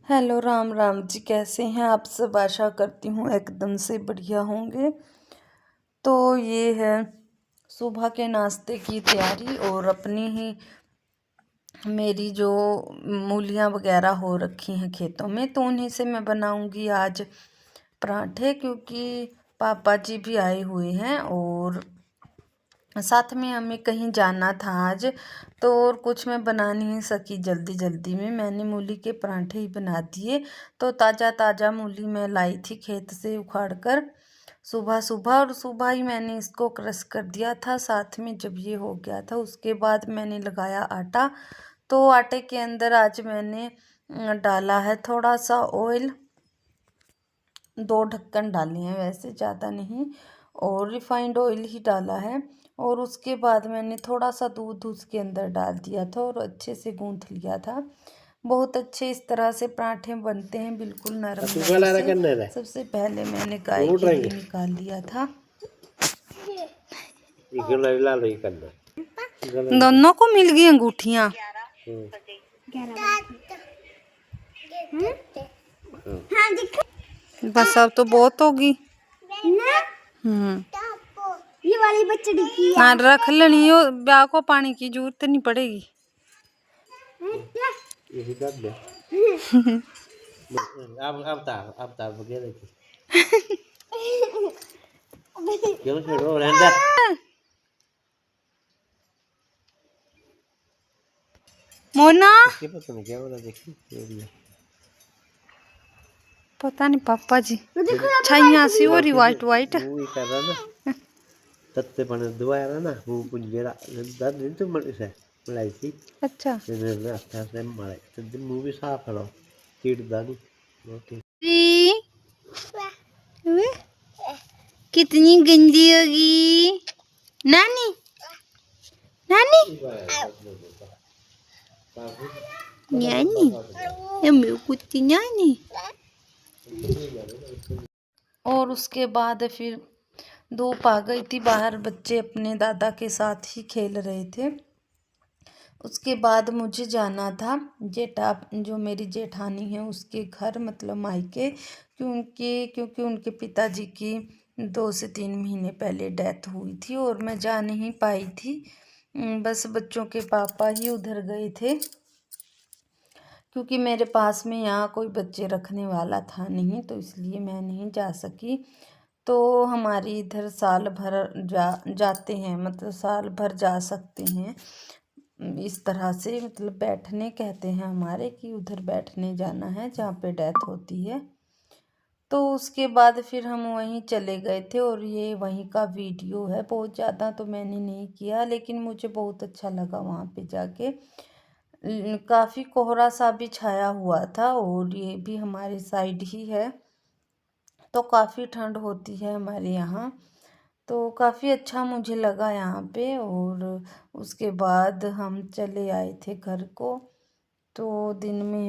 Hello Ram Ram ji, कैसे हैं आप सब। आशा करती हूँ एकदम से बढ़िया होंगे। तो ये है सुबह के नाश्ते की तैयारी और अपनी ही मेरी जो मूलियाँ वगैरह हो रखी हैं खेतों में, तो उन्हीं से मैं बनाऊंगी आज पराठे, क्योंकि पापा जी भी आए हुए हैं और साथ में हमें कहीं जाना था आज। तो और कुछ मैं बना नहीं सकी, जल्दी जल्दी में मैंने मूली के पराठे ही बना दिए। तो ताज़ा ताज़ा मूली मैं लाई थी खेत से उखाड़ कर सुबह सुबह, और सुबह ही मैंने इसको क्रश कर दिया था। साथ में जब ये हो गया था उसके बाद मैंने लगाया आटा। तो आटे के अंदर आज मैंने डाला है थोड़ा सा ऑयल, 2 ढक्कन डाले हैं, वैसे ज़्यादा नहीं, और रिफाइंड ऑयल ही डाला है। और उसके बाद मैंने थोड़ा सा दूध उसके अंदर डाल दिया था और अच्छे से गूंथ लिया था। बहुत अच्छे इस तरह से पराठे बनते हैं, बिल्कुल नरम नरम से। सबसे पहले मैंने गाय के घी निकाल लिया था। दोनों को मिल गई अंगूठियाँ। बस अब तो बहुत होगी। ये वाली बच्ची की हाँ, रख लेनी हो, ब्याह को पानी की जरूरत नहीं पड़ेगी। क्यों छोड़ो रहने मोना पता नहीं क्या बोला, देखी पता नहीं पापा जी छाइया सी हो रही वाइट वाइट। वो ही कर रहा ना तत्ते पने दुआया रहा ना वो कुछ जेड़ा दर्द नहीं तो मन से मलाई थी। अच्छा ने अच्छा से मारे तो मुंह भी साफ करो कीड़ दानी रोटी कितनी गंदी होगी नानी। नानी नानी ये मेरी कुत्ती नानी। और उसके बाद फिर धूप आ गई थी बाहर, बच्चे अपने दादा के साथ ही खेल रहे थे। उसके बाद मुझे जाना था जेठा, जो मेरी जेठानी है उसके घर, मतलब मायके, क्योंकि उनके पिताजी की 2 से 3 महीने पहले डेथ हुई थी और मैं जा नहीं पाई थी। बस बच्चों के पापा ही उधर गए थे, क्योंकि मेरे पास में यहाँ कोई बच्चे रखने वाला था नहीं, तो इसलिए मैं नहीं जा सकी। तो हमारी इधर साल भर जाते हैं, मतलब साल भर जा सकते हैं इस तरह से, मतलब बैठने कहते हैं हमारे, कि उधर बैठने जाना है जहाँ पे डेथ होती है। तो उसके बाद फिर हम वहीं चले गए थे और ये वहीं का वीडियो है। बहुत ज़्यादा तो मैंने नहीं किया, लेकिन मुझे बहुत अच्छा लगा वहाँ पे जाके। काफ़ी कोहरा सा भी छाया हुआ था और ये भी हमारे साइड ही है, तो काफ़ी ठंड होती है हमारे यहाँ। तो काफ़ी अच्छा मुझे लगा यहाँ पे। और उसके बाद हम चले आए थे घर को। तो दिन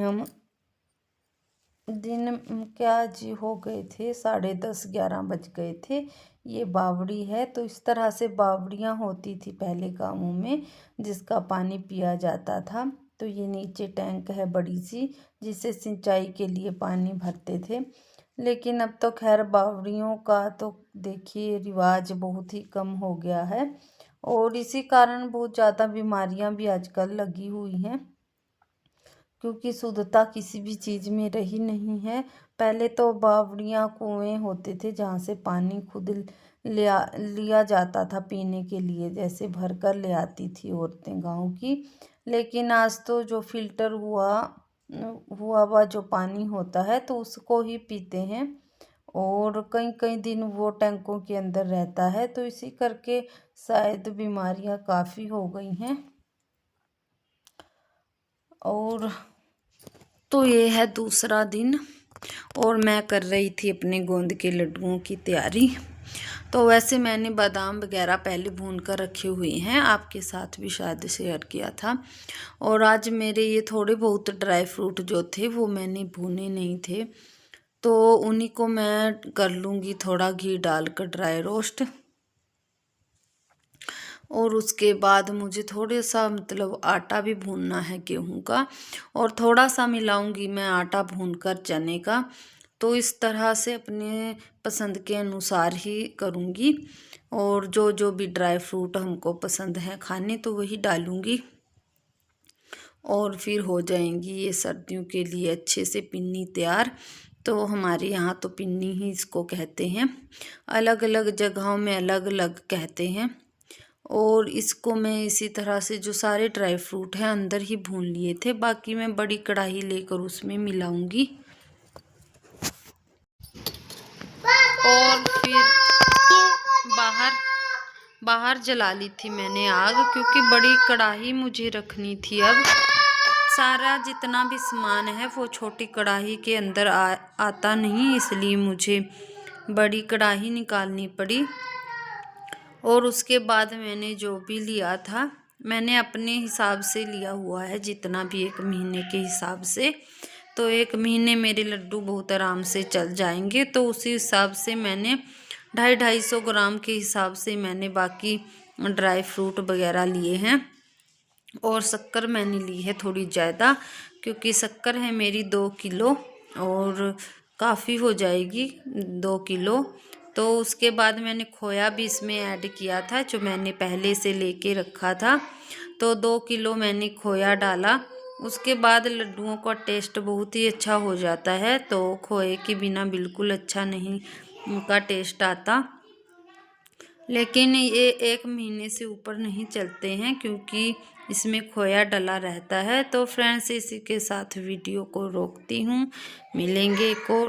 क्या जी हो गए थे, 10:30-11 बज गए थे। ये बावड़ी है, तो इस तरह से बावड़ियाँ होती थी पहले गाँवों में, जिसका पानी पिया जाता था। तो ये नीचे टैंक है बड़ी सी, जिससे सिंचाई के लिए पानी भरते थे। लेकिन अब तो खैर बावड़ियों का तो देखिए रिवाज बहुत ही कम हो गया है, और इसी कारण बहुत ज़्यादा बीमारियां भी आजकल लगी हुई हैं, क्योंकि शुद्धता किसी भी चीज़ में रही नहीं है। पहले तो बावड़ियाँ कुएं होते थे जहाँ से पानी खुद लिया जाता था पीने के लिए, जैसे भर कर ले आती थी औरतें गांव की। लेकिन आज तो जो फिल्टर हुआ जो पानी होता है, तो उसको ही पीते हैं, और कई कई दिन वो टैंकों के अंदर रहता है। तो इसी करके शायद बीमारियां काफ़ी हो गई हैं। और तो ये है दूसरा दिन, और मैं कर रही थी अपने गोंद के लड्डुओं की तैयारी। तो वैसे मैंने बादाम वगैरह पहले भून कर रखे हुए हैं, आपके साथ भी शायद शेयर किया था। और आज मेरे ये थोड़े बहुत ड्राई फ्रूट जो थे वो मैंने भूने नहीं थे, तो उन्हीं को मैं कर लूँगी थोड़ा घी डालकर ड्राई रोस्ट। और उसके बाद मुझे थोड़ा सा मतलब आटा भी भूनना है गेहूं का, और थोड़ा सा मिलाऊंगी मैं आटा भूनकर चने का। तो इस तरह से अपने पसंद के अनुसार ही करूंगी, और जो जो भी ड्राई फ्रूट हमको पसंद है खाने तो वही डालूंगी, और फिर हो जाएंगी ये सर्दियों के लिए अच्छे से पिन्नी तैयार। तो हमारे यहाँ तो पिन्नी ही इसको कहते हैं, अलग अलग जगहों में अलग अलग कहते हैं। और इसको मैं इसी तरह से जो सारे ड्राई फ्रूट हैं अंदर ही भून लिए थे, बाकी मैं बड़ी कढ़ाई लेकर उसमें मिलाऊंगी। और फिर बाहर जला ली थी मैंने आग, क्योंकि बड़ी कढ़ाई मुझे रखनी थी। अब सारा जितना भी सामान है वो छोटी कढ़ाई के अंदर आता नहीं, इसलिए मुझे बड़ी कढ़ाई निकालनी पड़ी। और उसके बाद मैंने जो भी लिया था मैंने अपने हिसाब से लिया हुआ है, जितना भी 1 महीने के हिसाब से। तो 1 महीने मेरे लड्डू बहुत आराम से चल जाएंगे, तो उसी हिसाब से मैंने 250-250 ग्राम के हिसाब से मैंने बाकी ड्राई फ्रूट वगैरह लिए हैं। और शक्कर मैंने ली है थोड़ी ज़्यादा, क्योंकि शक्कर है मेरी 2 किलो और काफ़ी हो जाएगी 2 किलो। तो उसके बाद मैंने खोया भी इसमें ऐड किया था, जो मैंने पहले से लेके रखा था। तो 2 किलो मैंने खोया डाला। उसके बाद लड्डुओं का टेस्ट बहुत ही अच्छा हो जाता है, तो खोए के बिना बिल्कुल अच्छा नहीं उनका टेस्ट आता। लेकिन ये 1 महीने से ऊपर नहीं चलते हैं, क्योंकि इसमें खोया डला रहता है। तो फ्रेंड्स, इसी के साथ वीडियो को रोकती हूँ, मिलेंगे एक और